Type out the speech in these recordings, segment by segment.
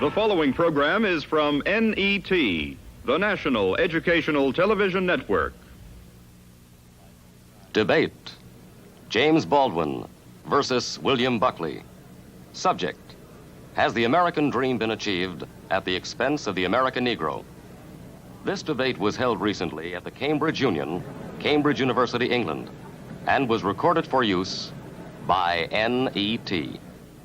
The following program is from NET, the National Educational Television Network. Debate: James Baldwin versus William Buckley. Subject: has the American dream been achieved at the expense of the American Negro? This debate was held recently at the Cambridge Union, Cambridge University, England, and was recorded for use by NET.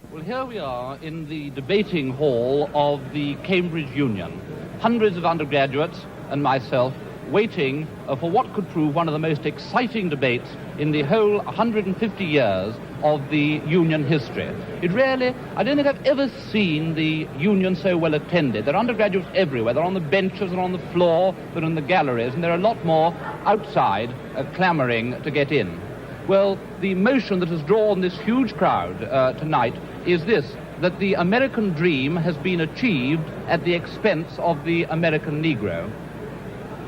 Well, here we are in the debating hall of the Cambridge Union. Hundreds of undergraduates and myself waiting for what could prove one of the most exciting debates in the whole 150 years of the Union history. I don't think I've ever seen the Union so well attended. There are undergraduates everywhere. They're on the benches, they're on the floor, they're in the galleries, and there are a lot more outside clamoring to get in. Well, the motion that has drawn this huge crowd tonight is this: that the American dream has been achieved at the expense of the American Negro.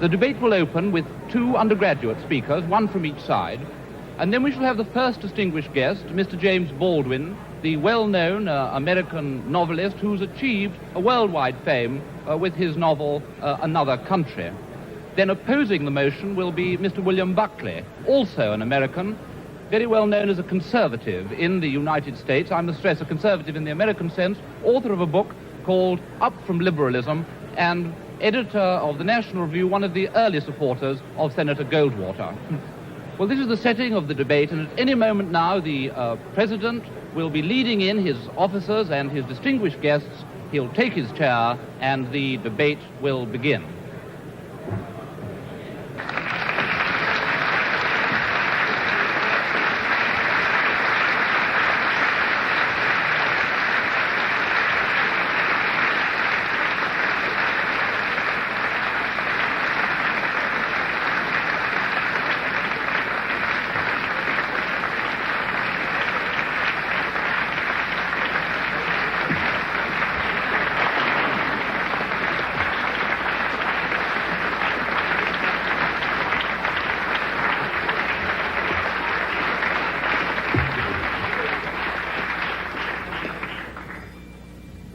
The debate will open with two undergraduate speakers, one from each side, and then we shall have the first distinguished guest, Mr. James Baldwin, the well-known American novelist who's achieved a worldwide fame with his novel, Another Country. Then opposing the motion will be Mr. William Buckley, also an American, very well known as a conservative in the United States. I must stress, a conservative in the American sense, author of a book called Up from Liberalism, and editor of the National Review, one of the early supporters of Senator Goldwater. Well, this is the setting of the debate, and at any moment now the President will be leading in his officers and his distinguished guests. He'll take his chair, and the debate will begin.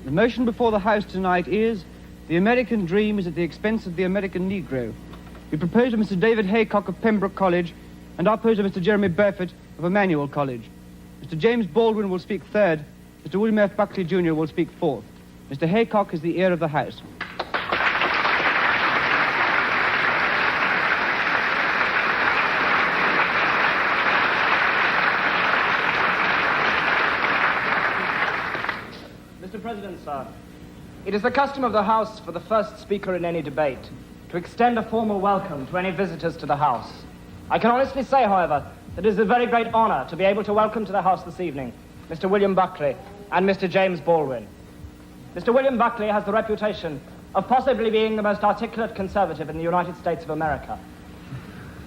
The motion before the House tonight is, the American dream is at the expense of the American Negro. We propose to Mr. David Haycock of Pembroke College, and I oppose to Mr. Jeremy Burford of Emmanuel College. Mr. James Baldwin will speak third. Mr. William F. Buckley Jr. will speak fourth. Mr. Haycock is the ear of the House. Mr. President, sir, it is the custom of the House for the first speaker in any debate to extend a formal welcome to any visitors to the House. I can honestly say, however, that it is a very great honor to be able to welcome to the House this evening Mr. William Buckley and Mr. James Baldwin. Mr. William Buckley has the reputation of possibly being the most articulate conservative in the United States of America.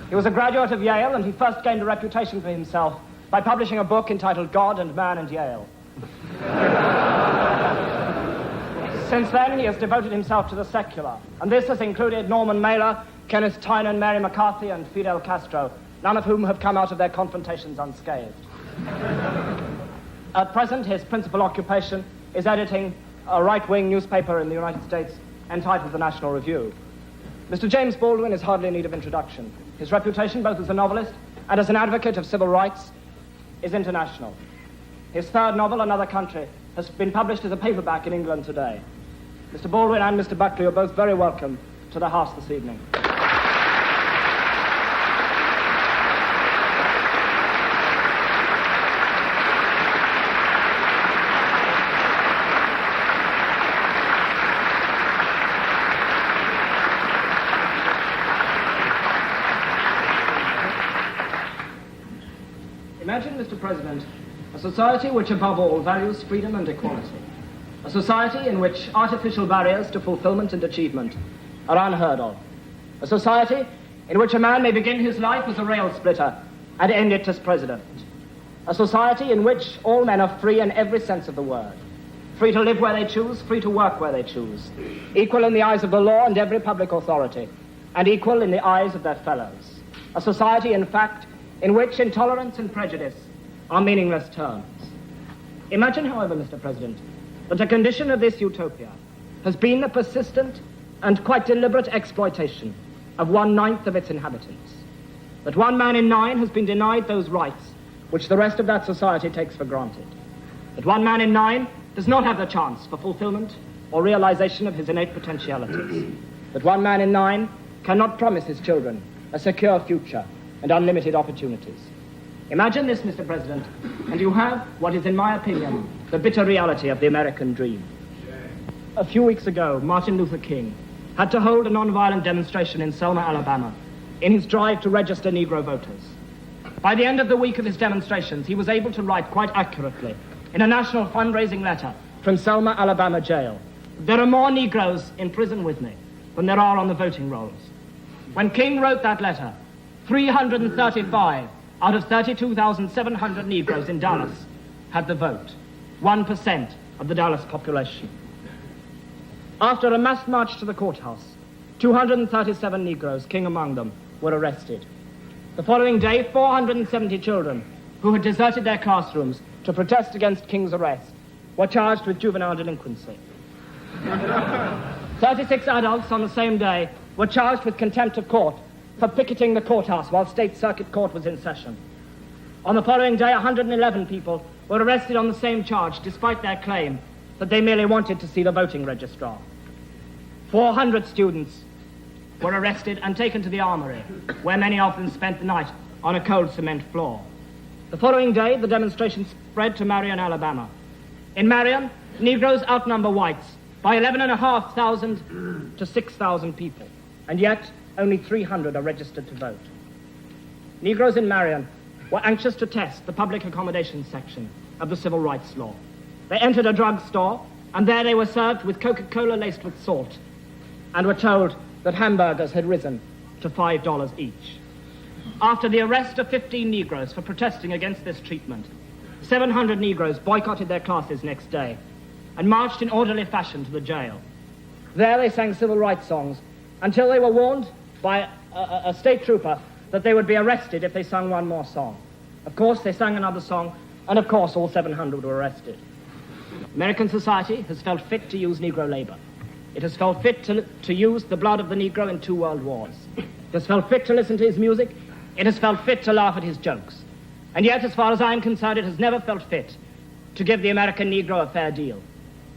He was a graduate of Yale, and he first gained a reputation for himself by publishing a book entitled God and Man and Yale. Since then, he has devoted himself to the secular, and this has included Norman Mailer, Kenneth Tynan, Mary McCarthy, and Fidel Castro, none of whom have come out of their confrontations unscathed. At present, his principal occupation is editing a right-wing newspaper in the United States entitled The National Review. Mr. James Baldwin is hardly in need of introduction. His reputation, both as a novelist and as an advocate of civil rights, is international. His third novel, Another Country, has been published as a paperback in England today. Mr. Baldwin and Mr. Buckley are both very welcome to the House this evening. Imagine, Mr. President, a society which above all values freedom and equality. A society in which artificial barriers to fulfillment and achievement are unheard of. A society in which a man may begin his life as a rail splitter and end it as president. A society in which all men are free in every sense of the word. Free to live where they choose, free to work where they choose. Equal in the eyes of the law and every public authority, and equal in the eyes of their fellows. A society, in fact, in which intolerance and prejudice are meaningless terms. Imagine, however, Mr. President, that a condition of this utopia has been the persistent and quite deliberate exploitation of 1/9 of its inhabitants. That 1 man in 9 has been denied those rights which the rest of that society takes for granted. That 1 man in 9 does not have the chance for fulfillment or realization of his innate potentialities. That 1 man in 9 cannot promise his children a secure future and unlimited opportunities. Imagine this, Mr. President, and you have what is, in my opinion, the bitter reality of the American dream. A few weeks ago, Martin Luther King had to hold a nonviolent demonstration in Selma, Alabama, in his drive to register Negro voters. By the end of the week of his demonstrations, he was able to write quite accurately in a national fundraising letter from Selma, Alabama jail, "There are more Negroes in prison with me than there are on the voting rolls." When King wrote that letter, 335 out of 32,700 Negroes in Dallas had the vote, 1% of the Dallas population. After a mass march to the courthouse, 237 Negroes, King among them, were arrested. The following day, 470 children who had deserted their classrooms to protest against King's arrest were charged with juvenile delinquency. 36 adults on the same day were charged with contempt of court for picketing the courthouse while State Circuit Court was in session. On the following day, 111 people were arrested on the same charge, despite their claim that they merely wanted to see the voting registrar. 400 students were arrested and taken to the armory, where many of them spent the night on a cold cement floor. The following day, the demonstration spread to Marion, Alabama. In Marion, Negroes outnumber whites by 11,500 to 6,000 people, and yet only 300 are registered to vote. Negroes in Marion were anxious to test the public accommodation section of the civil rights law. They entered a drugstore, and there they were served with Coca-Cola laced with salt, and were told that hamburgers had risen to $5 each. After the arrest of 15 Negroes for protesting against this treatment, 700 Negroes boycotted their classes next day and marched in orderly fashion to the jail. There they sang civil rights songs until they were warned by a state trooper that they would be arrested if they sang one more song. Of course, they sang another song, and of course, all 700 were arrested. American society has felt fit to use Negro labor. It has felt fit to use the blood of the Negro in 2 world wars. It has felt fit to listen to his music. It has felt fit to laugh at his jokes. And yet, as far as I'm concerned, it has never felt fit to give the American Negro a fair deal.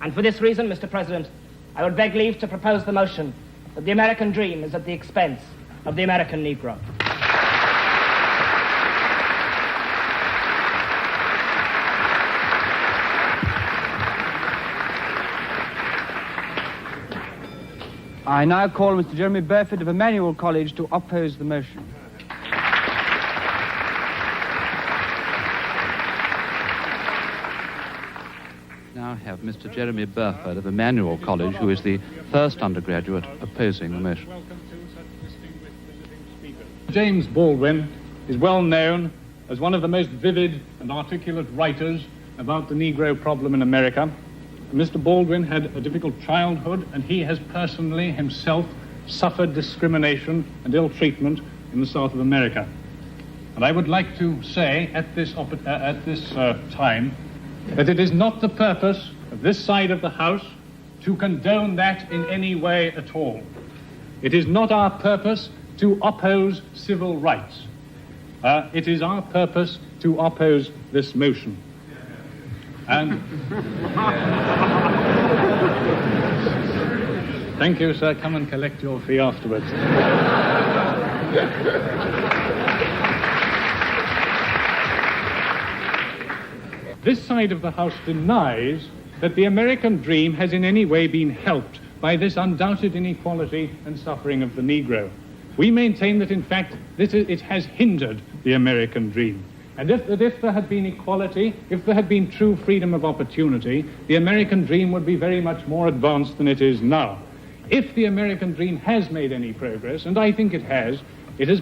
And for this reason, Mr. President, I would beg leave to propose the motion that the American dream is at the expense of the American Negro. I now call Mr. Jeremy Burford of Emmanuel College to oppose the motion. Now have Mr. Jeremy Burford of Emmanuel College, who is the first undergraduate opposing the motion. James Baldwin is well known as one of the most vivid and articulate writers about the Negro problem in America. Mr. Baldwin had a difficult childhood, and he has personally himself suffered discrimination and ill treatment in the South of America. And I would like to say at this time that it is not the purpose of this side of the House to condone that in any way at all. It is not our purpose to oppose civil rights. It is our purpose to oppose this motion. And thank you, sir. Come and collect your fee afterwards. This side of the House denies that the American dream has in any way been helped by this undoubted inequality and suffering of the Negro. We maintain that, in fact, it has hindered the American dream. And if there had been equality, if there had been true freedom of opportunity, the American dream would be very much more advanced than it is now. If the American dream has made any progress, and I think it has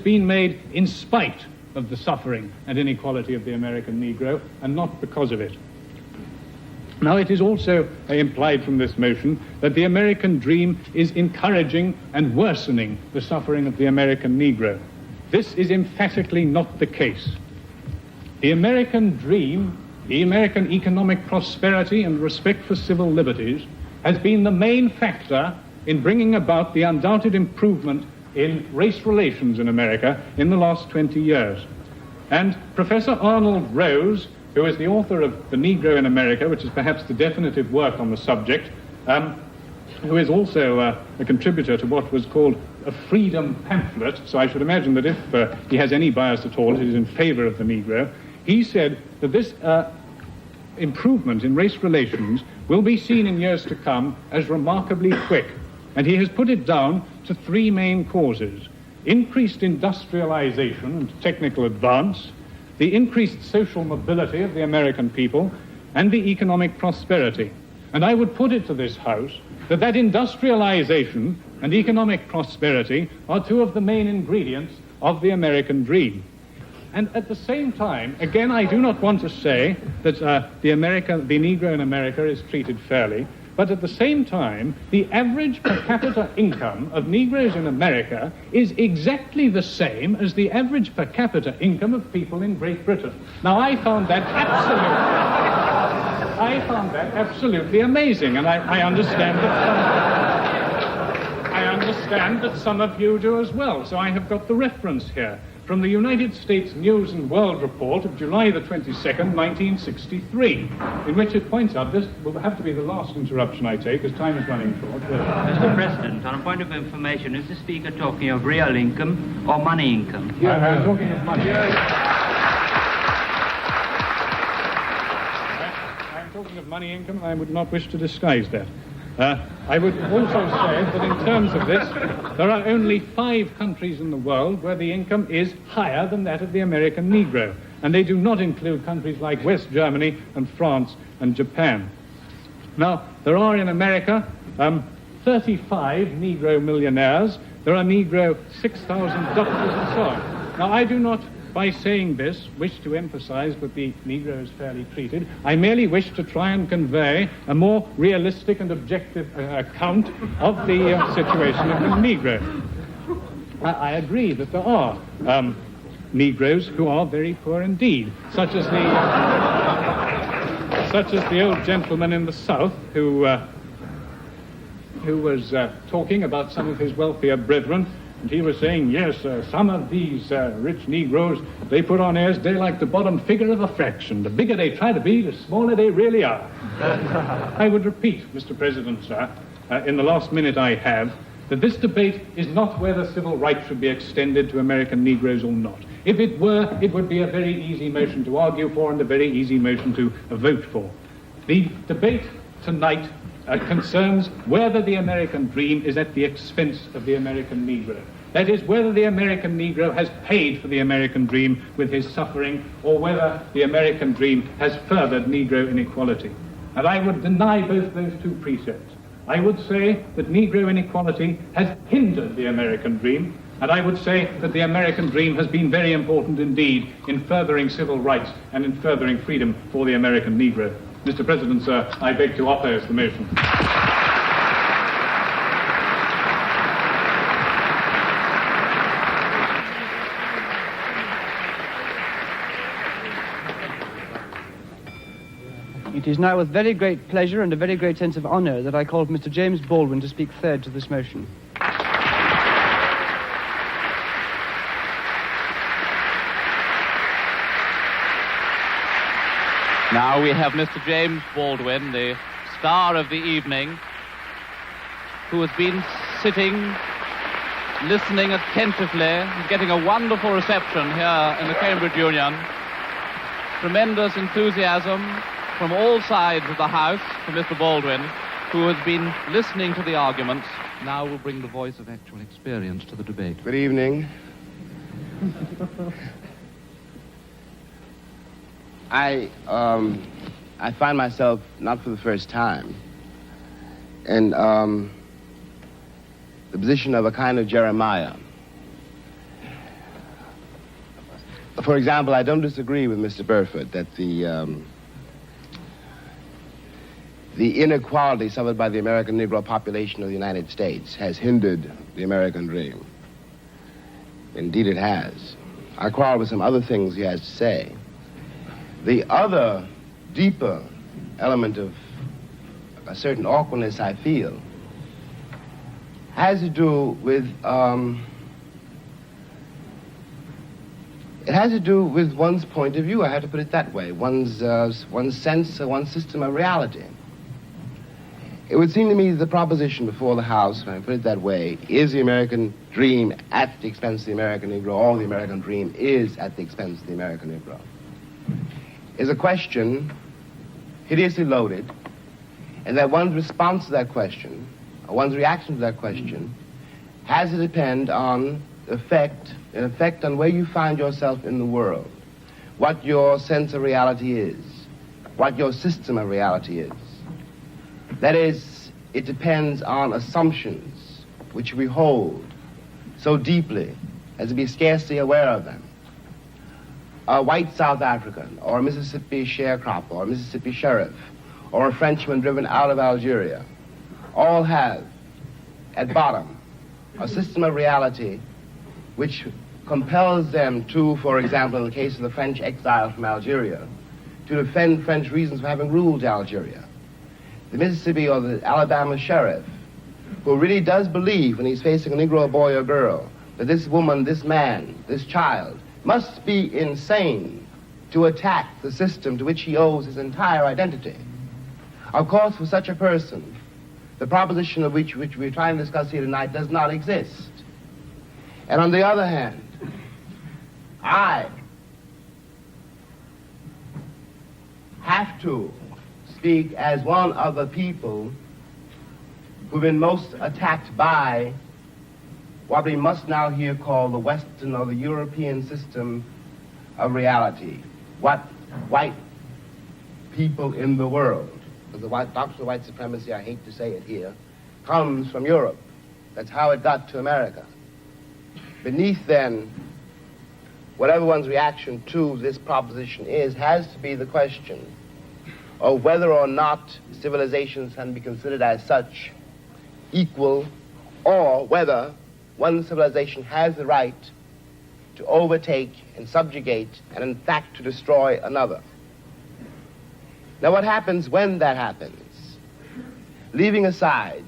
been made in spite of the suffering and inequality of the American Negro, and not because of it. Now, it is also implied from this motion that the American dream is encouraging and worsening the suffering of the American Negro. This is emphatically not the case. The American dream the American economic prosperity and respect for civil liberties has been the main factor in bringing about the undoubted improvement in race relations in America in the last 20 years. And Professor Arnold Rose, who is the author of The Negro in America, which is perhaps the definitive work on the subject, who is also a contributor to what was called a freedom pamphlet, so I should imagine that if he has any bias at all, it is in favor of the Negro. He said that this improvement in race relations will be seen in years to come as remarkably quick. And he has put it down to three main causes: increased industrialization and technical advance, the increased social mobility of the American people, and the economic prosperity. And I would put it to this House that industrialization and economic prosperity are two of the main ingredients of the American dream. And at the same time, again, I do not want to say that the Negro in America is treated fairly, but at the same time, the average per capita income of Negroes in America is exactly the same as the average per capita income of people in Great Britain. Now, I found that absolutely amazing, and I understand that some of you do as well. So I have got the reference here from the United States News and World Report of July the 22nd, 1963, in which it points out, this will have to be the last interruption I take, as time is running short. Mr. President, on a point of information, is the Speaker talking of real income or money income? I'm talking of money. I'm talking of money income, and I would not wish to disguise that. I would also say that in terms of this, there are only 5 countries in the world where the income is higher than that of the American Negro, and they do not include countries like West Germany and France and Japan. Now, there are in America 35 Negro millionaires. There are Negro 6,000 doctors and so on. Now, I do not, by saying this, wish to emphasize that the Negro is fairly treated. I merely wish to try and convey a more realistic and objective account of the situation of the Negro. I agree that there are Negroes who are very poor indeed, such as the old gentleman in the South who was talking about some of his wealthier brethren. And he was saying, yes, some of these rich Negroes, they put on airs, they're like the bottom figure of a fraction. The bigger they try to be, the smaller they really are. I would repeat, Mr. President, sir, in the last minute I have, that this debate is not whether civil rights should be extended to American Negroes or not. If it were, it would be a very easy motion to argue for and a very easy motion to vote for. The debate tonight concerns whether the American dream is at the expense of the American Negro. That is, whether the American Negro has paid for the American dream with his suffering, or whether the American dream has furthered Negro inequality. And I would deny both those two precepts. I would say that Negro inequality has hindered the American dream, and I would say that the American dream has been very important indeed in furthering civil rights and in furthering freedom for the American Negro. Mr. President, sir, I beg to oppose the motion. It is now with very great pleasure and a very great sense of honor that I call for Mr. James Baldwin to speak third to this motion. Now we have Mr. James Baldwin, the star of the evening, who has been sitting, listening attentively, and getting a wonderful reception here in the Cambridge Union. Tremendous enthusiasm from all sides of the House for Mr. Baldwin, who has been listening to the arguments. Now will bring the voice of actual experience to the debate. Good evening. I find myself, not for the first time, in the position of a kind of Jeremiah. For example, I don't disagree with Mr. Burford that the inequality suffered by the American Negro population of the United States has hindered the American dream. Indeed, it has. I quarrel with some other things he has to say. The other deeper element of a certain awkwardness I feel has to do with it has to do with one's point of view. I have to put it that way. One's sense, one's system of reality. It would seem to me the proposition before the House, when I put it that way, is the American dream at the expense of the American Negro, or the American dream is at the expense of the American Negro, is a question hideously loaded, and that one's response to that question, or one's reaction to that question, has to depend on an effect on where you find yourself in the world, what your sense of reality is, what your system of reality is. That is, it depends on assumptions which we hold so deeply as to be scarcely aware of them. A white South African, or a Mississippi sharecropper, or a Mississippi sheriff, or a Frenchman driven out of Algeria, all have, at bottom, a system of reality which compels them to, for example, in the case of the French exile from Algeria, to defend French reasons for having ruled Algeria. The Mississippi or the Alabama sheriff, who really does believe when he's facing a Negro boy or girl that this woman, this man, this child must be insane to attack the system to which he owes his entire identity. Of course, for such a person, the proposition of which we're trying to discuss here tonight does not exist. And on the other hand, I have to speak as one of the people who've been most attacked by what we must now here call the Western or the European system of reality. What white people in the world, because the doctrine of white supremacy, I hate to say it here, comes from Europe. That's how it got to America. Beneath, then, whatever one's reaction to this proposition is, has to be the question of whether or not civilizations can be considered as such equal, or whether one civilization has the right to overtake and subjugate and, in fact, to destroy another. Now, what happens when that happens? Leaving aside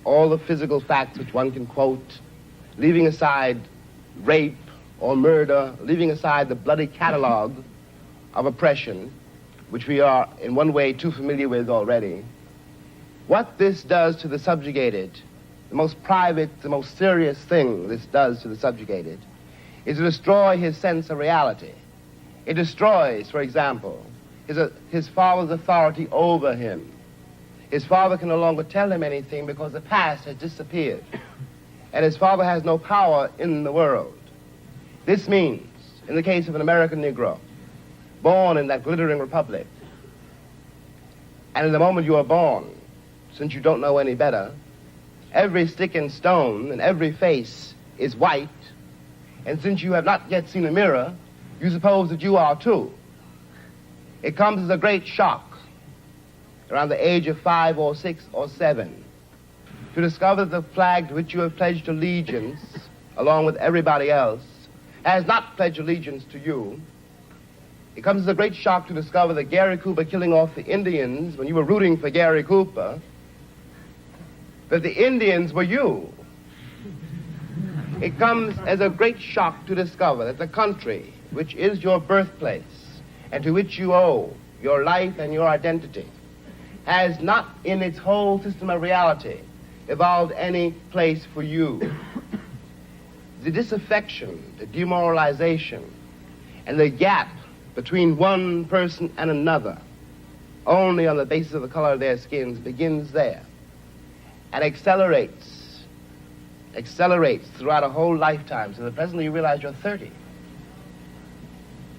all the physical facts which one can quote, leaving aside rape or murder, leaving aside the bloody catalog of oppression, which we are in one way too familiar with already, what this does to the subjugated, the most private, the most serious thing this does to the subjugated, is to destroy his sense of reality. It destroys, for example, his father's authority over him. His father can no longer tell him anything because the past has disappeared, and his father has no power in the world. This means, in the case of an American Negro, born in that glittering republic, and in the moment you are born, since you don't know any better, every stick and stone and every face is white, and since you have not yet seen a mirror, you suppose that you are too. It comes as a great shock around the age of 5 or 6 or 7 to discover that the flag to which you have pledged allegiance, along with everybody else, has not pledged allegiance to you. It comes as a great shock to discover that Gary Cooper killing off the Indians when you were rooting for Gary Cooper, that the Indians were you. It comes as a great shock to discover that the country, which is your birthplace, and to which you owe your life and your identity, has not in its whole system of reality evolved any place for you. The disaffection, the demoralization, and the gap between one person and another, only on the basis of the color of their skins, begins there and accelerates throughout a whole lifetime, so that presently you realize you're 30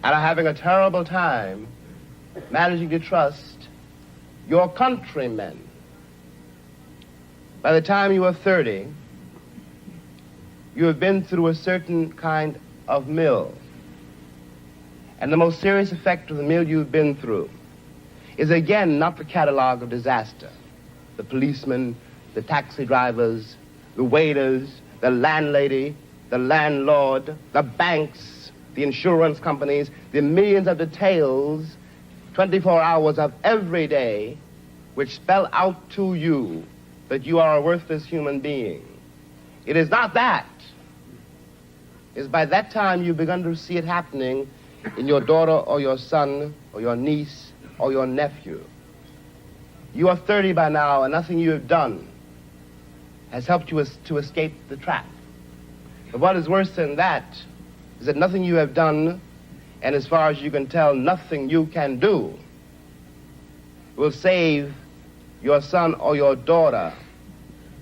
and are having a terrible time managing to trust your countrymen. By the time you are 30, you have been through a certain kind of mill. And the most serious effect of the mill you've been through is, again, not the catalog of disaster. The policemen, the taxi drivers, the waiters, the landlady, the landlord, the banks, the insurance companies, the millions of details 24 hours of every day which spell out to you that you are a worthless human being. It is not that. It's by that time you've begun to see it happening in your daughter or your son or your niece or your nephew. You are 30 by now, and nothing you have done has helped you to escape the trap. But what is worse than that is that nothing you have done, and as far as you can tell, nothing you can do, will save your son or your daughter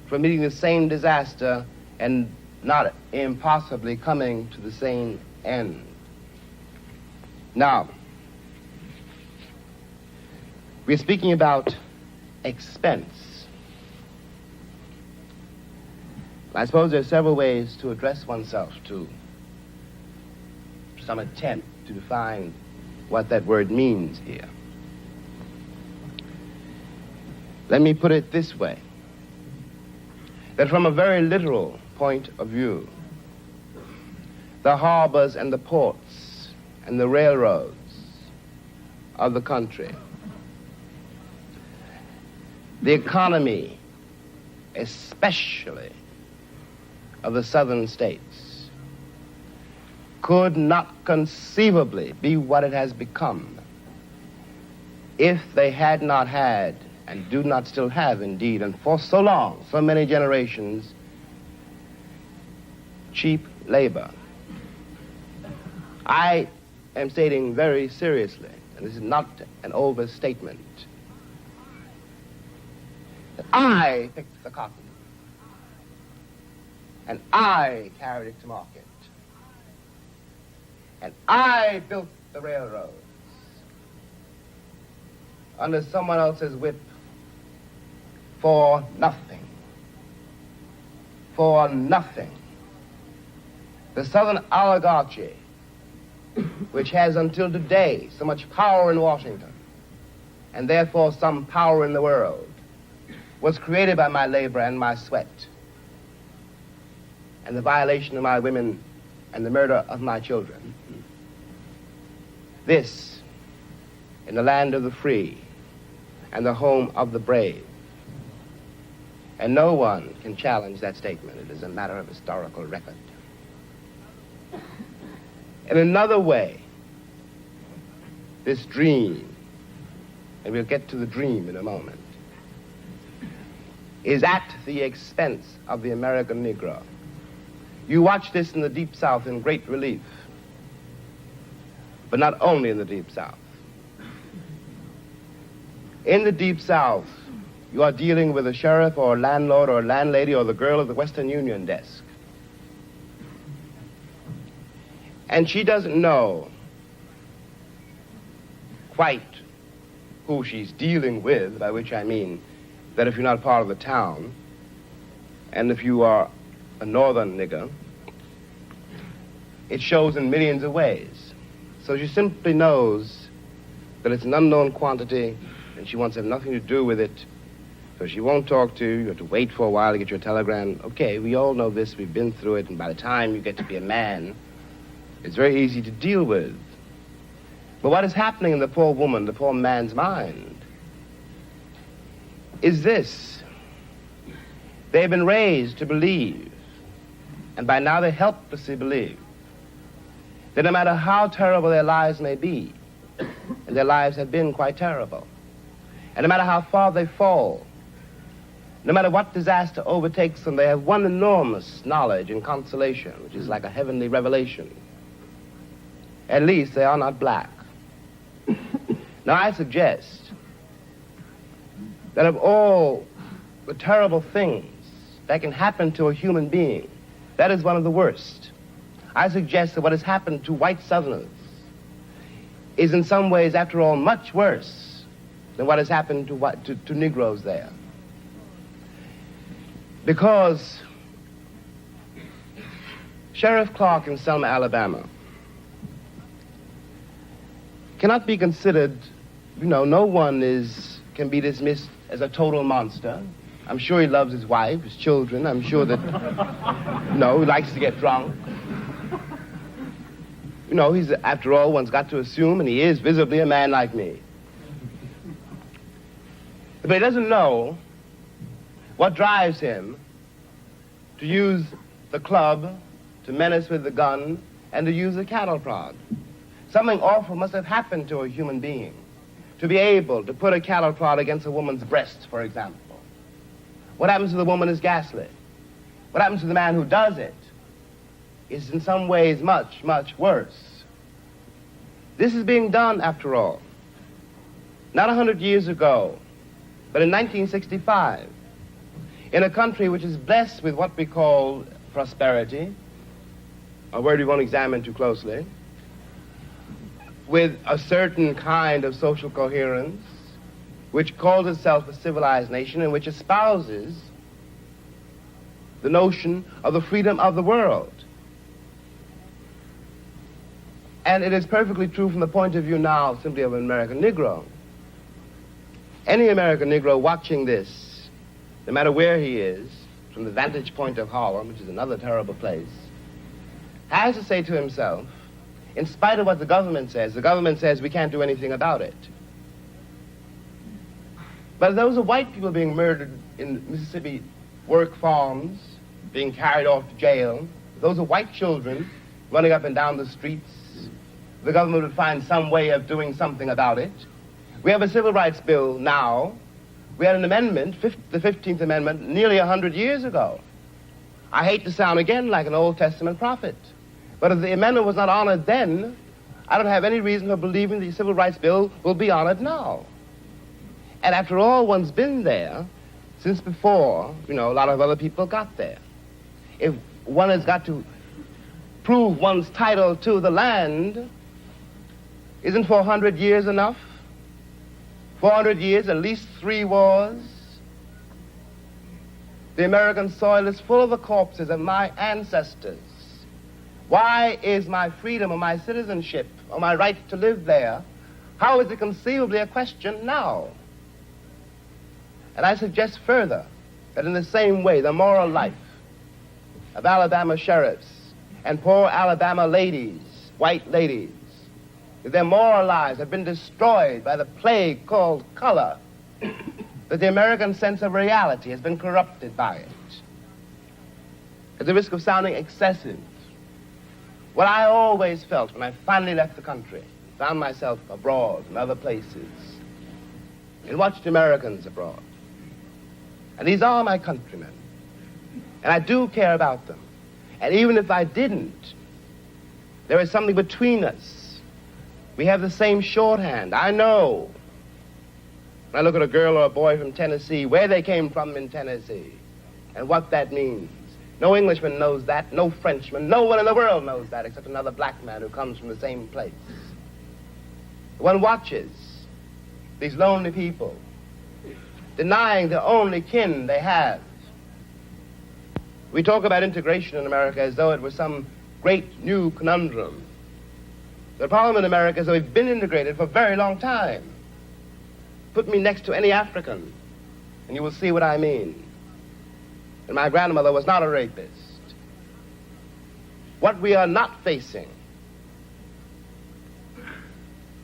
from meeting the same disaster and not impossibly coming to the same end. Now, we're speaking about expense. I suppose there are several ways to address oneself to some attempt to define what that word means here. Let me put it this way, that from a very literal point of view, the harbors and the ports and the railroads of the country, the economy, especially of the southern states, could not conceivably be what it has become if they had not had, and do not still have indeed, and for so long, so many generations, cheap labor. I am stating very seriously, and this is not an overstatement, that I picked the cotton, and I carried it to market, and I built the railroads under someone else's whip for nothing. For nothing. The Southern oligarchy, which has until today so much power in Washington, and therefore some power in the world, was created by my labor and my sweat, and the violation of my women and the murder of my children. This, in the land of the free and the home of the brave. And no one can challenge that statement. It is a matter of historical record. In another way, this dream, and we'll get to the dream in a moment, is at the expense of the American Negro. You watch this in the Deep South in great relief, but not only in the Deep South. In the Deep South, you are dealing with a sheriff or a landlord or a landlady or the girl at the Western Union desk. And she doesn't know quite who she's dealing with, by which I mean that if you're not part of the town, and if you are a northern nigger, it shows in millions of ways. So she simply knows that it's an unknown quantity, and she wants to have nothing to do with it. So she won't talk to you. You have to wait for a while to get your telegram. Okay, we all know this. We've been through it. And by the time you get to be a man, it's very easy to deal with. But what is happening in the poor woman, the poor man's mind, is this. They've been raised to believe, and by now they helplessly believe, that no matter how terrible their lives may be, and their lives have been quite terrible, and no matter how far they fall, no matter what disaster overtakes them, they have one enormous knowledge and consolation, which is like a heavenly revelation. At least they are not black. Now I suggest that of all the terrible things that can happen to a human being, that is one of the worst. I suggest that what has happened to white Southerners is in some ways, after all, much worse than what has happened to Negroes there. Because Sheriff Clark in Selma, Alabama, cannot be considered, no one can be dismissed as a total monster. I'm sure he loves his wife, his children. I'm sure that, he likes to get drunk. He's, after all, one's got to assume, and he is visibly a man like me. But he doesn't know what drives him to use the club, to menace with the gun, and to use the cattle prod. Something awful must have happened to a human being to be able to put a cattle prod against a woman's breast, for example. What happens to the woman is ghastly. What happens to the man who does it is in some ways much, much worse. This is being done, after all, not 100 years ago, but in 1965, in a country which is blessed with what we call prosperity, a word we won't examine too closely, with a certain kind of social coherence, which calls itself a civilized nation and which espouses the notion of the freedom of the world. And it is perfectly true from the point of view now simply of an American Negro. Any American Negro watching this, no matter where he is, from the vantage point of Harlem, which is another terrible place, has to say to himself, in spite of what the government says we can't do anything about it. But those are white people being murdered in Mississippi work farms, being carried off to jail. Those are white children running up and down the streets. The government would find some way of doing something about it. We have a civil rights bill now. We had an amendment, the 15th Amendment, nearly 100 years ago. I hate to sound again like an Old Testament prophet, but if the amendment was not honored then, I don't have any reason for believing the civil rights bill will be honored now. And after all, one's been there since before, a lot of other people got there. If one has got to prove one's title to the land, isn't 400 years enough? 400 years, at least 3 wars. The American soil is full of the corpses of my ancestors. Why is my freedom or my citizenship or my right to live there, how is it conceivably a question now? And I suggest further that in the same way, the moral life of Alabama sheriffs and poor Alabama ladies, white ladies, their moral lives have been destroyed by the plague called color, that the American sense of reality has been corrupted by it. At the risk of sounding excessive, what I always felt when I finally left the country, found myself abroad in other places, and watched Americans abroad. And these are my countrymen, and I do care about them. And even if I didn't, there is something between us. We have the same shorthand. I know, when I look at a girl or a boy from Tennessee, where they came from in Tennessee, and what that means. No Englishman knows that, no Frenchman, no one in the world knows that except another black man who comes from the same place. One watches these lonely people denying the only kin they have. We talk about integration in America as though it was some great new conundrum. The problem in America is that we've been integrated for a very long time. Put me next to any African, and you will see what I mean. And my grandmother was not a rapist. What we are not facing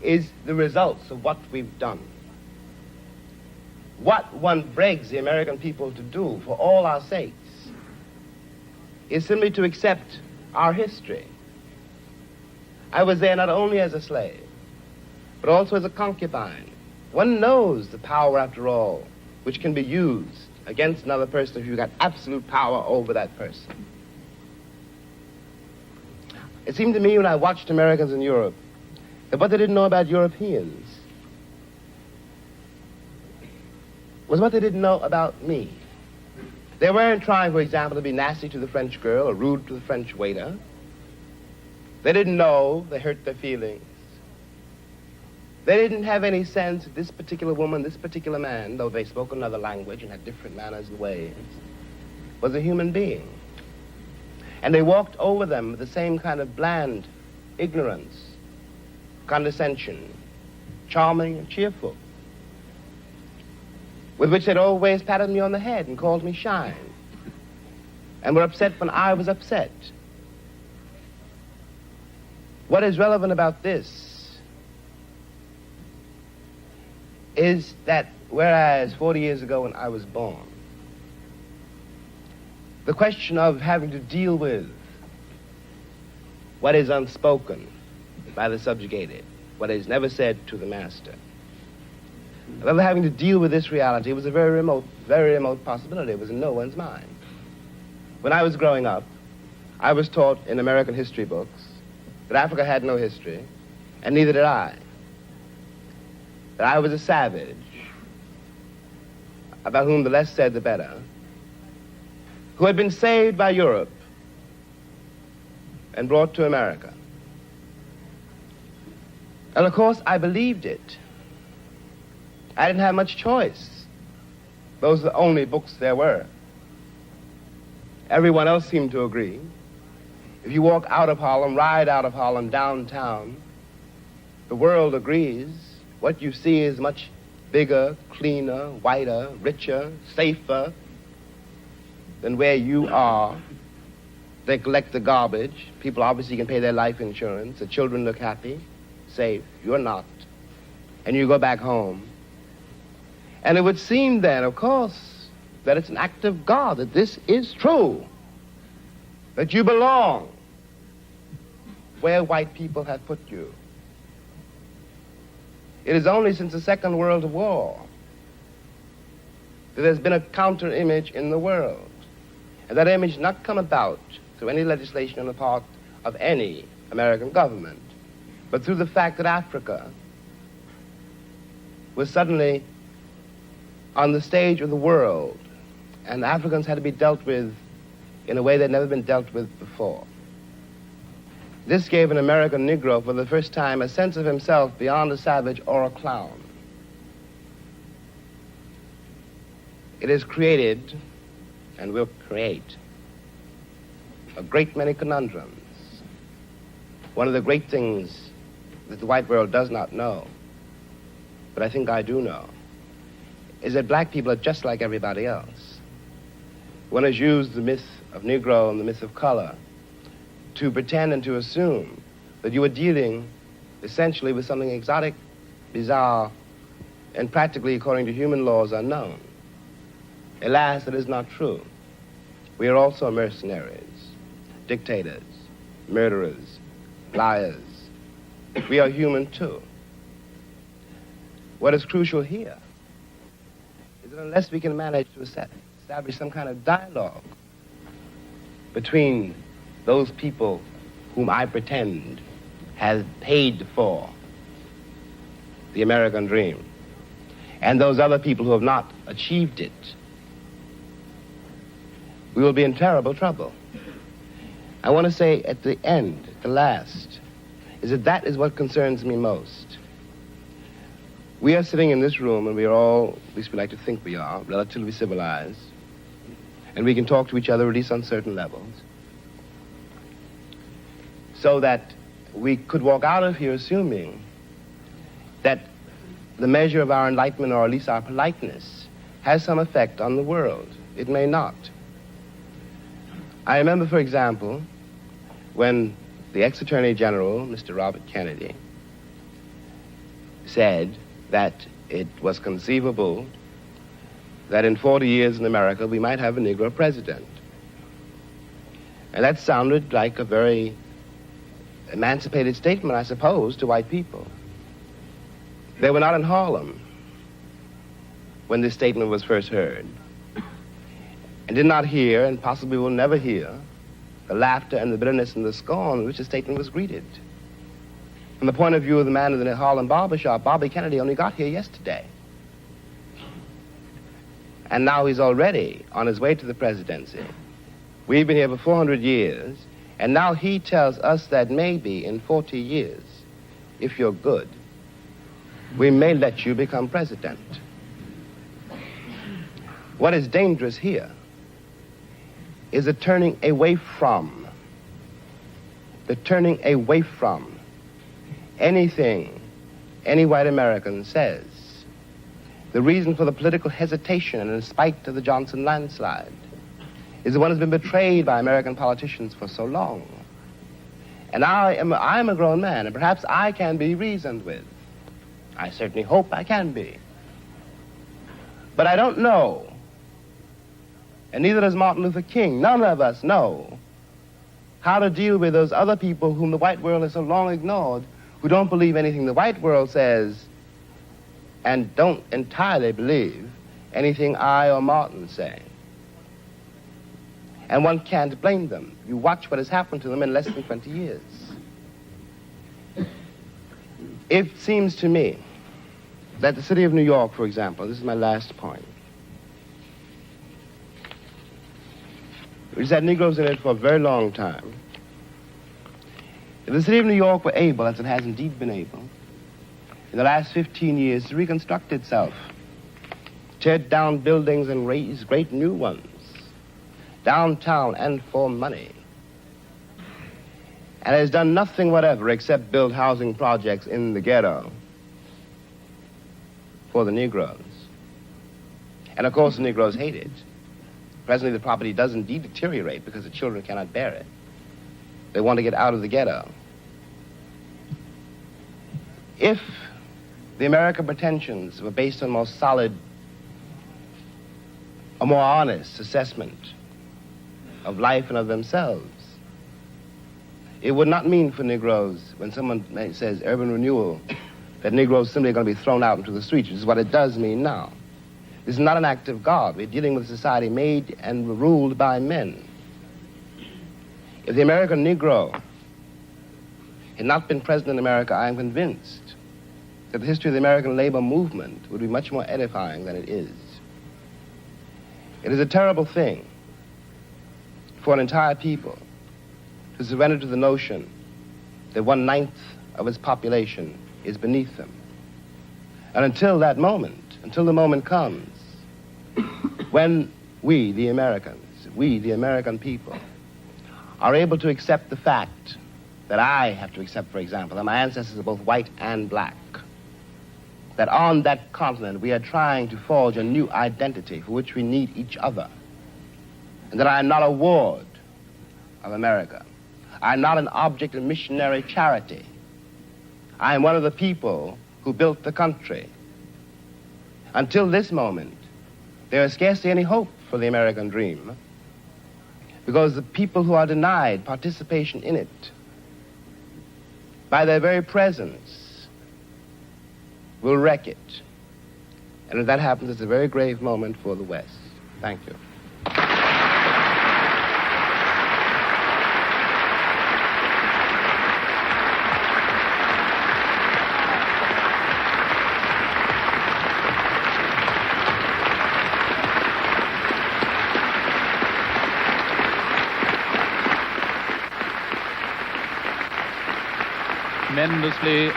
is the results of what we've done. What one begs the American people to do for all our sakes is simply to accept our history. I was there not only as a slave, but also as a concubine. One knows the power, after all, which can be used against another person if you've got absolute power over that person. It seemed to me when I watched Americans in Europe that what they didn't know about Europeans was what they didn't know about me. They weren't trying, for example, to be nasty to the French girl or rude to the French waiter. They didn't know they hurt their feelings. They didn't have any sense that this particular woman, this particular man, though they spoke another language and had different manners and ways, was a human being. And they walked over them with the same kind of bland ignorance, condescension, charming and cheerful, with which they'd always patted me on the head and called me shine, and were upset when I was upset. What is relevant about this is that whereas 40 years ago when I was born, the question of having to deal with what is unspoken by the subjugated, what is never said to the master, of having to deal with this reality was a very remote possibility. It was in no one's mind. When I was growing up, I was taught in American history books that Africa had no history, and neither did I. That I was a savage, about whom the less said the better, who had been saved by Europe and brought to America. And of course, I believed it. I didn't have much choice. Those are the only books there were. Everyone else seemed to agree. If you walk out of Harlem, ride out of Harlem, downtown, the world agrees. What you see is much bigger, cleaner, whiter, richer, safer than where you are. They collect the garbage. People obviously can pay their life insurance. The children look happy, safe. You're not. And you go back home. And it would seem then, of course, that it's an act of God, that this is true, that you belong where white people have put you. It is only since the Second World War that there's been a counter-image in the world. And that image not come about through any legislation on the part of any American government, but through the fact that Africa was suddenly on the stage of the world, and Africans had to be dealt with in a way that had never been dealt with before. This gave an American Negro for the first time a sense of himself beyond a savage or a clown. It has created, and will create, a great many conundrums. One of the great things that the white world does not know, but I think I do know, is that black people are just like everybody else. One has used the myth of Negro and the myth of color to pretend and to assume that you are dealing essentially with something exotic, bizarre, and practically, according to human laws, unknown. Alas, that is not true. We are also mercenaries, dictators, murderers, liars. We are human too. What is crucial here is that unless we can manage to establish some kind of dialogue between those people whom I pretend have paid for the American dream and those other people who have not achieved it, we will be in terrible trouble. I want to say at the end, at the last, is that is what concerns me most. We are sitting in this room, and we are all, at least we like to think we are, relatively civilized, and we can talk to each other at least on certain levels, so that we could walk out of here assuming that the measure of our enlightenment, or at least our politeness, has some effect on the world. It may not. I remember, for example, when the ex-Attorney General, Mr. Robert Kennedy, said that it was conceivable that in 40 years in America we might have a Negro president. And that sounded like a very emancipated statement, I suppose, to white people. They were not in Harlem when this statement was first heard, and did not hear, and possibly will never hear, the laughter and the bitterness and the scorn with which the statement was greeted. From the point of view of the man in the Harlem barbershop, Bobby Kennedy only got here yesterday. And now he's already on his way to the presidency. We've been here for 400 years, and now he tells us that maybe in 40 years, if you're good, we may let you become president. What is dangerous here is the turning away from anything any white American says. The reason for the political hesitation, and in spite of the Johnson landslide, is that one has been betrayed by American politicians for so long. And I'm a grown man, and perhaps I can be reasoned with. I certainly hope I can be. But I don't know, and neither does Martin Luther King, none of us know how to deal with those other people whom the white world has so long ignored, who don't believe anything the white world says and don't entirely believe anything I or Martin say. And one can't blame them. You watch what has happened to them in less than 20 years. It seems to me that the city of New York, for example, this is my last point, which has had Negroes in it for a very long time. If the city of New York were able, as it has indeed been able, in the last 15 years to reconstruct itself, tear down buildings and raise great new ones, downtown and for money, and has done nothing whatever except build housing projects in the ghetto for the Negroes. And of course the Negroes hate it. Presently the property does indeed deteriorate because the children cannot bear it. They want to get out of the ghetto. If the American pretensions were based on more solid, a more honest assessment of life and of themselves, it would not mean for Negroes, when someone says urban renewal, that Negroes simply are going to be thrown out into the streets, which is what it does mean now. This is not an act of God. We're dealing with a society made and ruled by men. If the American Negro had not been present in America, I am convinced that the history of the American labor movement would be much more edifying than it is. It is a terrible thing for an entire people to surrender to the notion that 1/9 of its population is beneath them. And until that moment, until the moment comes when we, the Americans, we, the American people, are able to accept the fact that I have to accept, for example, that my ancestors are both white and black, that on that continent we are trying to forge a new identity for which we need each other, and that I am not a ward of America. I am not an object of missionary charity. I am one of the people who built the country. Until this moment, there is scarcely any hope for the American dream, because the people who are denied participation in it, by their very presence, will wreck it. And if that happens, it's a very grave moment for the West. Thank you. Tremendously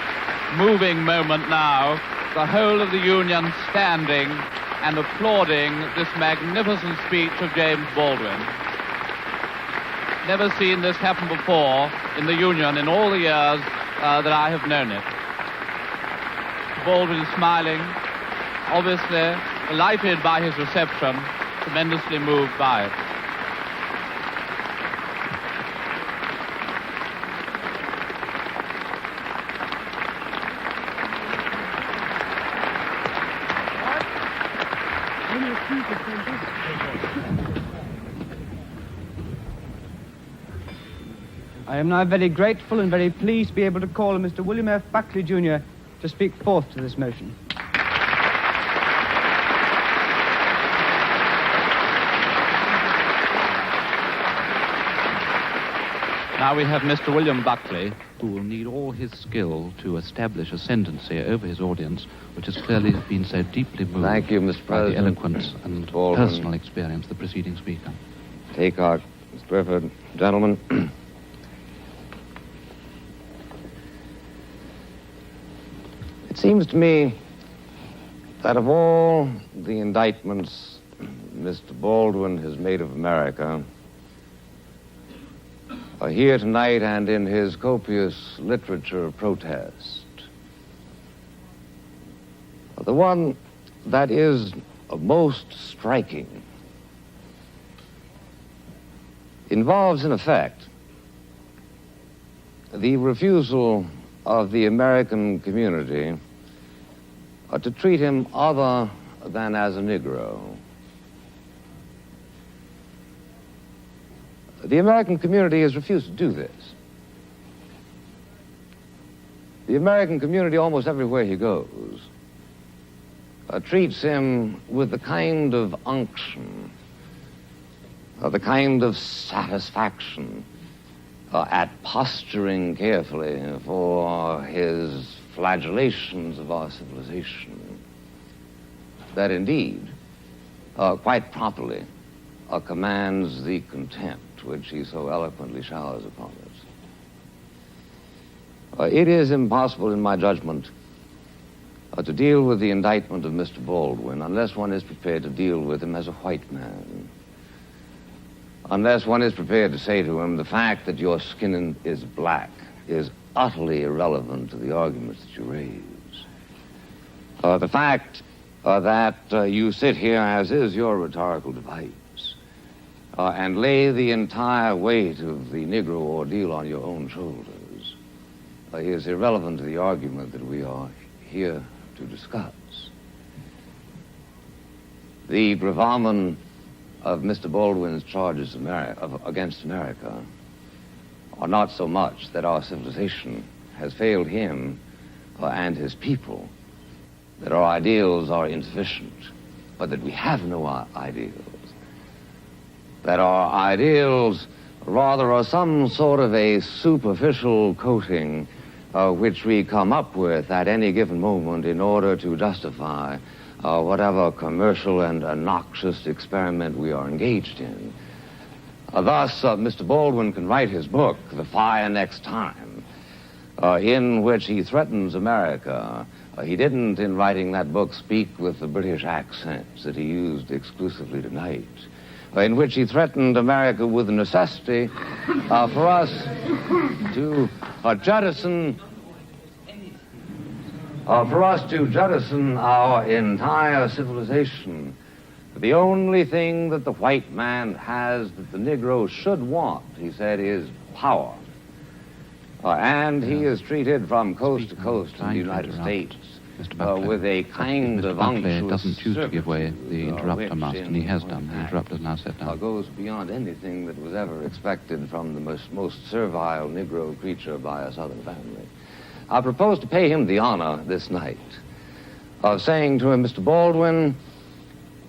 moving moment now, the whole of the Union standing and applauding this magnificent speech of James Baldwin. Never seen this happen before in the Union in all the years that I have known it. Baldwin smiling, obviously delighted by his reception, tremendously moved by it. I am now very grateful and very pleased to be able to call on Mr. William F. Buckley, Jr. to speak forth to this motion. Now we have Mr. William Buckley, who will need all his skill to establish ascendancy over his audience, which has clearly been so deeply moved. Thank you, Mr. by the President. eloquence and Baldwin. personal experience of the preceding speaker. Take heart, Mr. Griffith. Gentlemen. It seems to me that of all the indictments Mr. Baldwin has made of America, here tonight and in his copious literature of protest, the one that is most striking involves, in effect, the refusal of the American community to treat him other than as a Negro. The American community has refused to do this. The American community, almost everywhere he goes, treats him with the kind of unction, the kind of satisfaction at posturing carefully for his flagellations of our civilization, that indeed, quite properly, commands the contempt which he so eloquently showers upon us. It is impossible, in my judgment, to deal with the indictment of Mr. Baldwin unless one is prepared to deal with him as a white man. Unless one is prepared to say to him, the fact that your skin is black is utterly irrelevant to the arguments that you raise. The fact that you sit here, as is your rhetorical device, and lay the entire weight of the Negro ordeal on your own shoulders is irrelevant to the argument that we are here to discuss. The gravamen of Mr. Baldwin's charges against America are not so much that our civilization has failed him and his people, that our ideals are insufficient, but that we have no ideals. That our ideals rather are some sort of a superficial coating which we come up with at any given moment in order to justify whatever commercial and noxious experiment we are engaged in. Thus, Mr. Baldwin can write his book, The Fire Next Time, in which he threatens America. He didn't, in writing that book, speak with the British accents that he used exclusively tonight, in which he threatened America with the necessity for us to jettison our entire civilization. The only thing that the white man has that the Negro should want, he said, is power. And he is treated from coast to coast in the United States Mr. Buckley. With a kind Mr. of Buckley unctuous doesn't choose to give way the interrupter which must, and he has done. The in interrupter is now set down. goes beyond anything that was ever expected from the most servile Negro creature by a Southern family. I propose to pay him the honor this night of saying to him, Mr. Baldwin,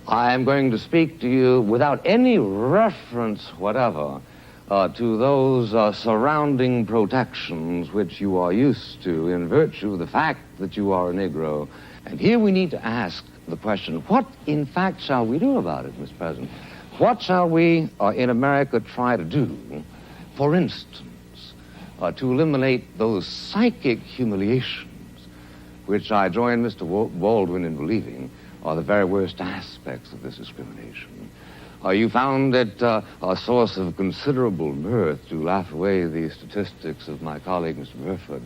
I am going to speak to you without any reference whatever to those surrounding protections which you are used to in virtue of the fact that you are a Negro. And here we need to ask the question, what in fact shall we do about it, Mr. President? What shall we in America try to do, for instance, to eliminate those psychic humiliations which I join Mr. Baldwin in believing are the very worst aspects of this discrimination? You found it a source of considerable mirth to laugh away the statistics of my colleague, Mr. Burford.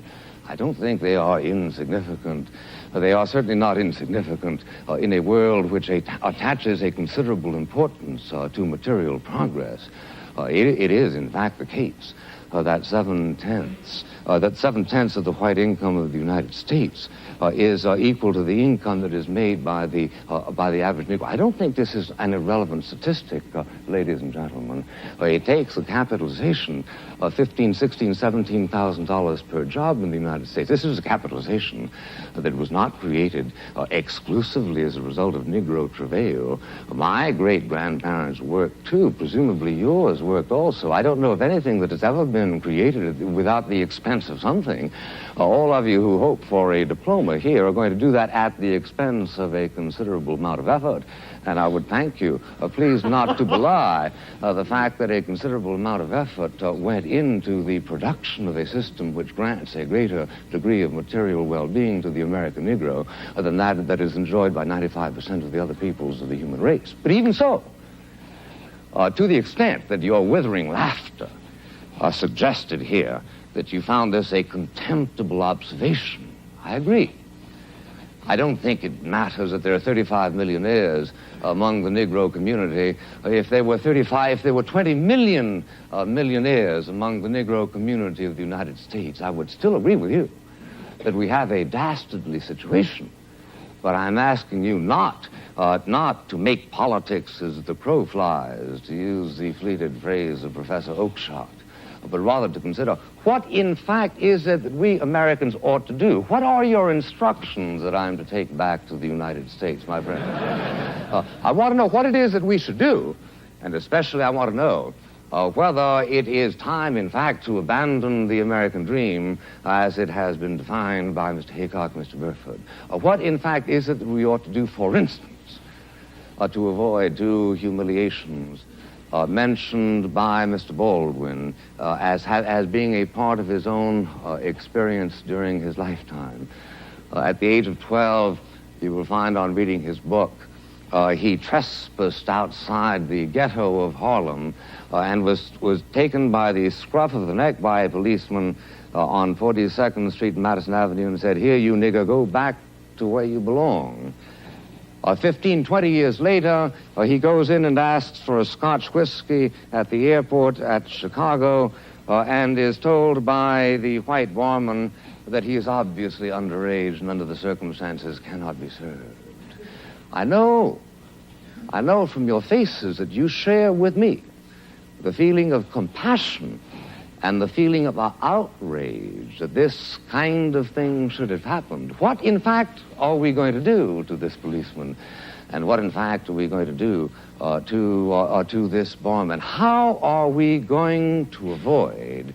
I don't think they are insignificant. They are certainly not insignificant in a world which attaches a considerable importance to material progress. It is, in fact, the case that 7/10 of the white income of the United States is equal to the income that is made by the average Negro. I don't think this is an irrelevant statistic, ladies and gentlemen. It takes a capitalization of $15,000, $16,000, $17,000 per job in the United States. This is a capitalization that was not created exclusively as a result of Negro travail. My great-grandparents worked too. Presumably yours worked also. I don't know of anything that has ever been created without the expense of something. All of you who hope for a diploma here are going to do that at the expense of a considerable amount of effort. And I would thank you, please not to belie the fact that a considerable amount of effort went into the production of a system which grants a greater degree of material well-being to the American Negro than that is enjoyed by 95% of the other peoples of the human race. But even so, to the extent that your withering laughter suggested here that you found this a contemptible observation, I agree. I don't think it matters that there are 35 millionaires among the Negro community. If there were 20 million millionaires among the Negro community of the United States, I would still agree with you that we have a dastardly situation But I'm asking you not to make politics as the crow flies, to use the fleeted phrase of Professor Oakeshott, but rather to consider what, in fact, is it that we Americans ought to do? What are your instructions that I'm to take back to the United States, my friend? I want to know what it is that we should do, and especially I want to know whether it is time, in fact, to abandon the American dream as it has been defined by Mr. Haycock, Mr. Burford. What, in fact, is it that we ought to do, for instance, to avoid two humiliations mentioned by Mr. Baldwin as being a part of his own experience during his lifetime. At the age of 12, you will find on reading his book, he trespassed outside the ghetto of Harlem and was taken by the scruff of the neck by a policeman on 42nd Street and Madison Avenue and said, "Here, you nigger, go back to where you belong." 15, 20 years later, he goes in and asks for a Scotch whiskey at the airport at Chicago and is told by the white barman that he is obviously underage and under the circumstances cannot be served. I know from your faces that you share with me the feeling of compassion and the feeling of outrage that this kind of thing should have happened. What, in fact, are we going to do to this policeman? And what, in fact, are we going to do to this barman? How are we going to avoid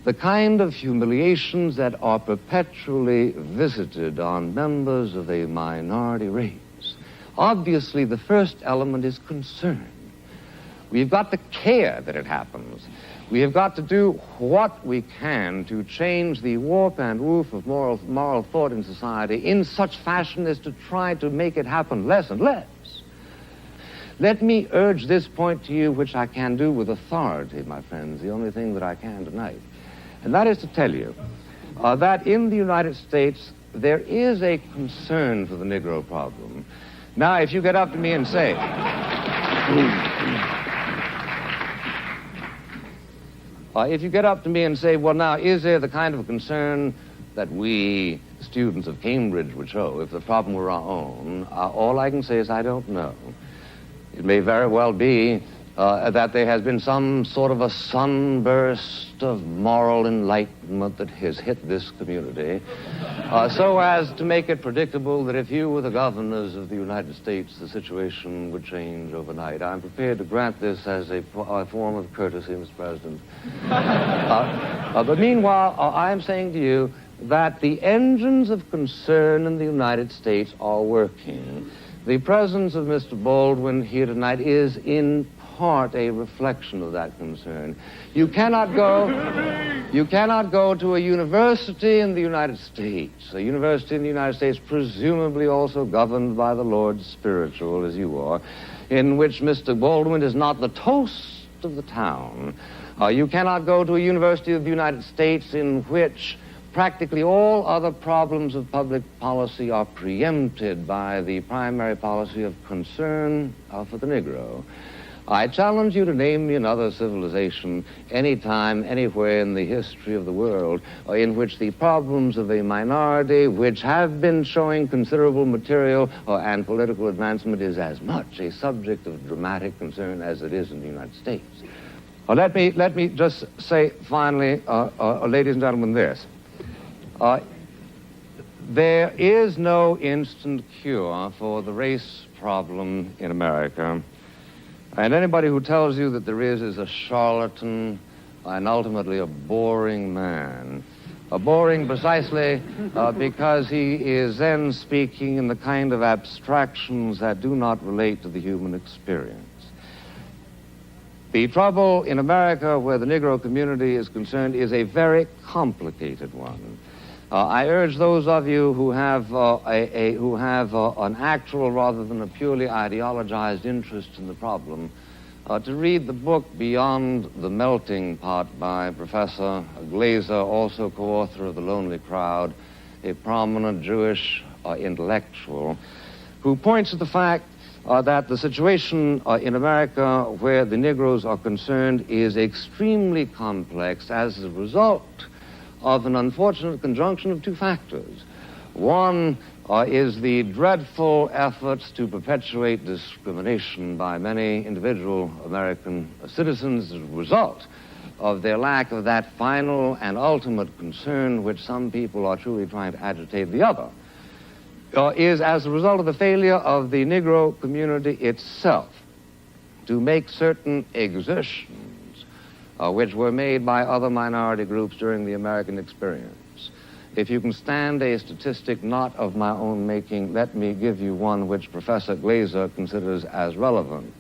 the kind of humiliations that are perpetually visited on members of a minority race? Obviously, the first element is concern. We've got to care that it happens. We have got to do what we can to change the warp and woof of moral thought in society in such fashion as to try to make it happen less and less. Let me urge this point to you, which I can do with authority, my friends, the only thing that I can tonight. And that is to tell you that in the United States, there is a concern for the Negro problem. Now, if you get up to me and say... if you get up to me and say, well, now, is there the kind of concern that we, students of Cambridge, would show if the problem were our own? All I can say is I don't know. It may very well be that there has been some sort of a sunburst of moral enlightenment that has hit this community, so as to make it predictable that if you were the governors of the United States, the situation would change overnight. I'm prepared to grant this as a form of courtesy, Mr. President. But meanwhile, I am saying to you that the engines of concern in the United States are working. The presence of Mr. Baldwin here tonight is in part a reflection of that concern. You cannot go to a university in the United States, a university in the United States presumably also governed by the Lord Spiritual, as you are, in which Mr. Baldwin is not the toast of the town. You cannot go to a university of the United States in which practically all other problems of public policy are preempted by the primary policy of concern for the Negro. I challenge you to name me another civilization, anytime, anywhere in the history of the world, in which the problems of a minority, which have been showing considerable material and political advancement, is as much a subject of dramatic concern as it is in the United States. Let me just say finally, ladies and gentlemen, this. There is no instant cure for the race problem in America. And anybody who tells you that there is a charlatan and ultimately a boring man. Boring precisely because he is then speaking in the kind of abstractions that do not relate to the human experience. The trouble in America where the Negro community is concerned is a very complicated one. I urge those of you who have an actual rather than a purely ideologized interest in the problem to read the book Beyond the Melting Pot by Professor Glaser, also co-author of The Lonely Crowd, a prominent Jewish intellectual, who points to the fact that the situation in America where the Negroes are concerned is extremely complex as a result of an unfortunate conjunction of two factors. One is the dreadful efforts to perpetuate discrimination by many individual American citizens as a result of their lack of that final and ultimate concern which some people are truly trying to agitate. The other is as a result of the failure of the Negro community itself to make certain exertions which were made by other minority groups during the American experience. If you can stand a statistic not of my own making, let me give you one which Professor Glaser considers as relevant.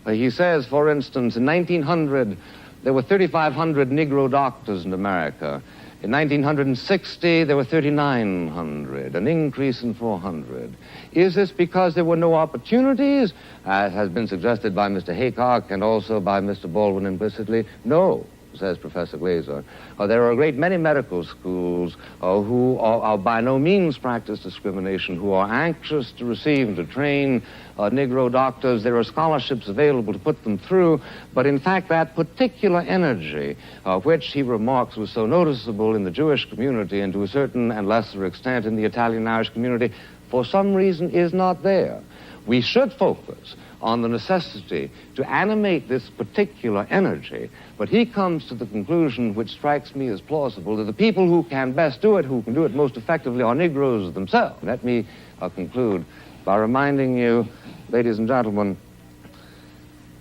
He says, for instance, in 1900, there were 3,500 Negro doctors in America. In 1960, there were 3,900, an increase in 400. Is this because there were no opportunities, as has been suggested by Mr. Haycock and also by Mr. Baldwin implicitly? No, says Professor Glaser. There are a great many medical schools who are by no means practice discrimination, who are anxious to receive and to train Negro doctors. There are scholarships available to put them through, but in fact that particular energy, which he remarks was so noticeable in the Jewish community and to a certain and lesser extent in the Italian-Irish community, for some reason is not there. We should focus on the necessity to animate this particular energy, but he comes to the conclusion, which strikes me as plausible, that the people who can best do it, who can do it most effectively, are Negroes themselves. Let me conclude by reminding you, ladies and gentlemen,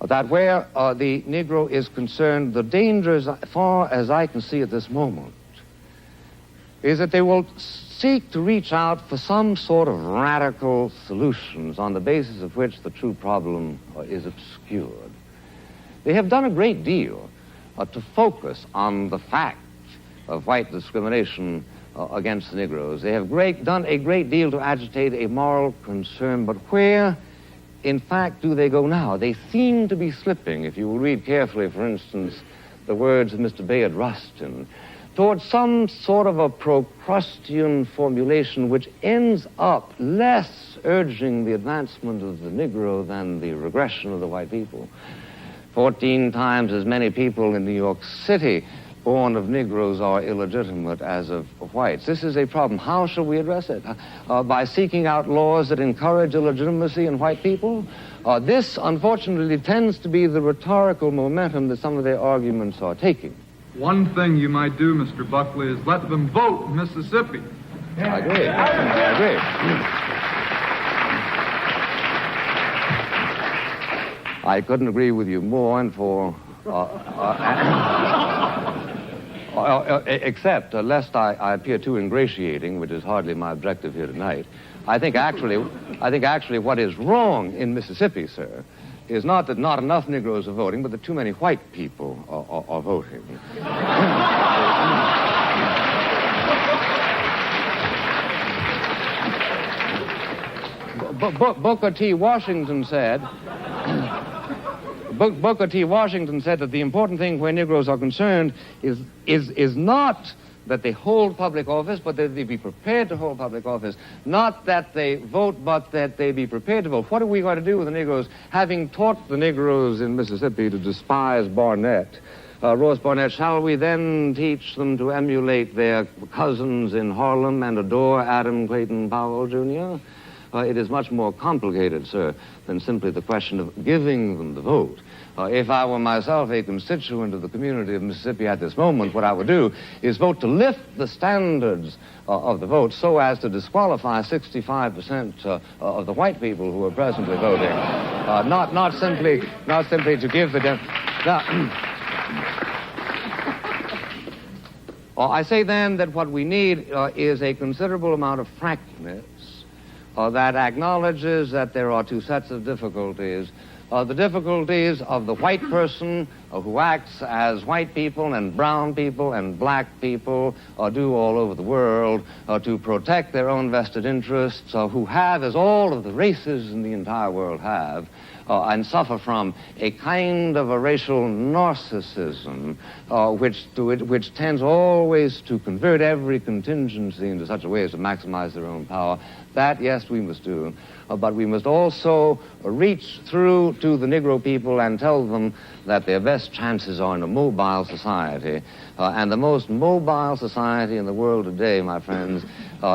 that where the Negro is concerned, the danger, as far as I can see at this moment, is that they will seek to reach out for some sort of radical solutions on the basis of which the true problem is obscured. They have done a great deal to focus on the fact of white discrimination against the Negroes. They have done a great deal to agitate a moral concern, but where, in fact, do they go now? They seem to be slipping, if you will read carefully, for instance, the words of Mr. Bayard Rustin, towards some sort of a Procrustean formulation which ends up less urging the advancement of the Negro than the regression of the white people. 14 times as many people in New York City born of Negroes are illegitimate as of whites. This is a problem. How shall we address it? By seeking out laws that encourage illegitimacy in white people? This, unfortunately, tends to be the rhetorical momentum that some of their arguments are taking. One thing you might do, Mr. Buckley, is let them vote in Mississippi. I agree. I agree. I couldn't agree with you more, and for except lest I appear too ingratiating, which is hardly my objective here tonight. I think actually what is wrong in Mississippi, sir, is not that not enough Negroes are voting, but that too many white people are voting. Booker T. Washington said that the important thing where Negroes are concerned is not that they hold public office, but that they be prepared to hold public office. Not that they vote, but that they be prepared to vote. What are we going to do with the Negroes, having taught the Negroes in Mississippi to despise Barnett, Ross Barnett? Shall we then teach them to emulate their cousins in Harlem and adore Adam Clayton Powell, Jr.? It is much more complicated, sir, than simply the question of giving them the vote. If I were myself a constituent of the community of Mississippi at this moment, what I would do is vote to lift the standards of the vote so as to disqualify 65% of the white people who are presently voting. Not simply to give the... I say then that what we need is a considerable amount of frankness that acknowledges that there are two sets of difficulties. The difficulties of the white person who acts as white people and brown people and black people do all over the world to protect their own vested interests, who have, as all of the races in the entire world have, and suffer from a kind of a racial narcissism which tends always to convert every contingency into such a way as to maximize their own power. That, yes, we must do. But we must also reach through to the Negro people and tell them that their best chances are in a mobile society. And the most mobile society in the world today, my friends,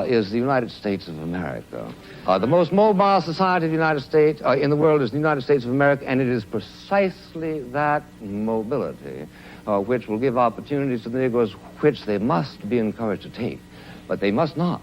is the United States of America. The most mobile society of the United States, in the world is the United States of America, and it is precisely that mobility which will give opportunities to the Negroes which they must be encouraged to take. But they must not,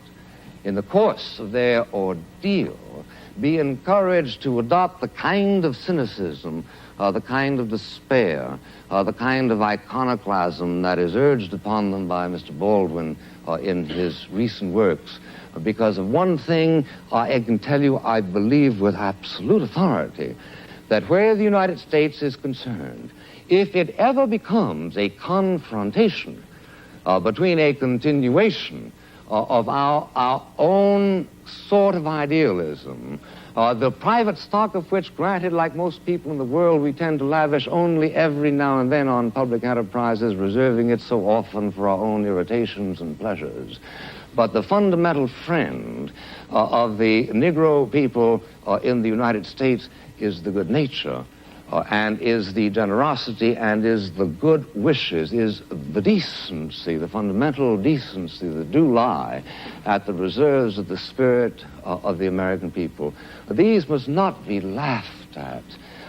in the course of their ordeal, be encouraged to adopt the kind of cynicism, the kind of despair, the kind of iconoclasm that is urged upon them by Mr. Baldwin in his recent works. Because of one thing, I can tell you, I believe with absolute authority, that where the United States is concerned, if it ever becomes a confrontation between a continuation of our own sort of idealism, the private stock of which, granted, like most people in the world, we tend to lavish only every now and then on public enterprises, reserving it so often for our own irritations and pleasures. But the fundamental friend of the Negro people in the United States is the good nature, and is the generosity, and is the good wishes, is the decency, the fundamental decency that do lie at the reserves of the spirit of the American people. These must not be laughed at,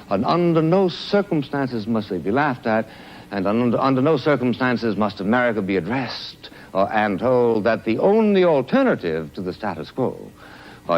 and under no circumstances must they be laughed at, and under no circumstances must America be addressed and told that the only alternative to the status quo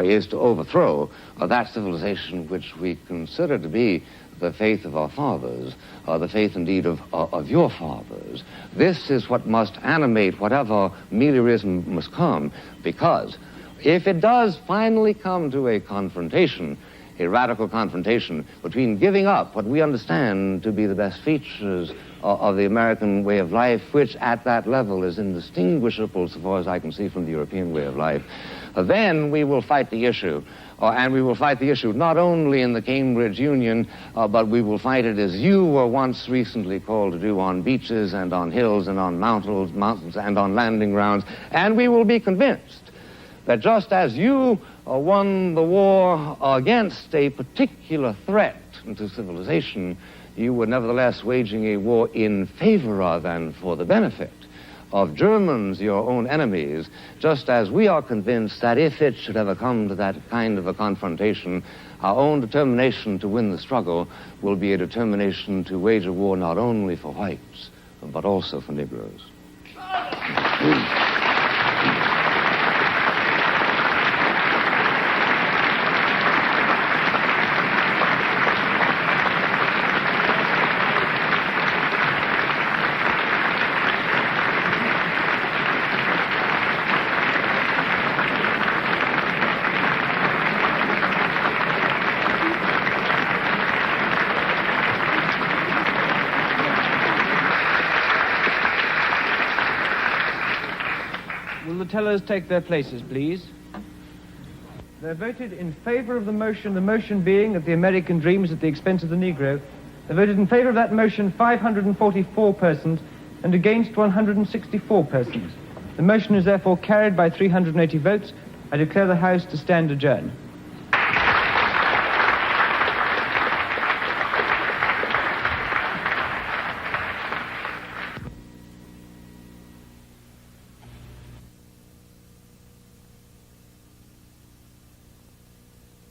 is to overthrow that civilization which we consider to be the faith of our fathers, the faith indeed of your fathers. This is what must animate whatever meliorism must come, because if it does finally come to a confrontation, a radical confrontation between giving up what we understand to be the best features of the American way of life, which at that level is indistinguishable, so far as I can see, from the European way of life, then we will fight the issue. And we will fight the issue not only in the Cambridge Union, but we will fight it as you were once recently called to do, on beaches and on hills and on mountains and on landing grounds. And we will be convinced that just as you won the war against a particular threat to civilization, you were nevertheless waging a war in favor of and for the benefit of Germans, your own enemies, just as we are convinced that if it should ever come to that kind of a confrontation, our own determination to win the struggle will be a determination to wage a war not only for whites, but also for Negroes. Will the tellers take their places, please? They voted in favor of the motion being that the American dream is at the expense of the Negro. They voted in favor of that motion 544 persons and against 164 persons. The motion is therefore carried by 380 votes. I declare the House to stand adjourned.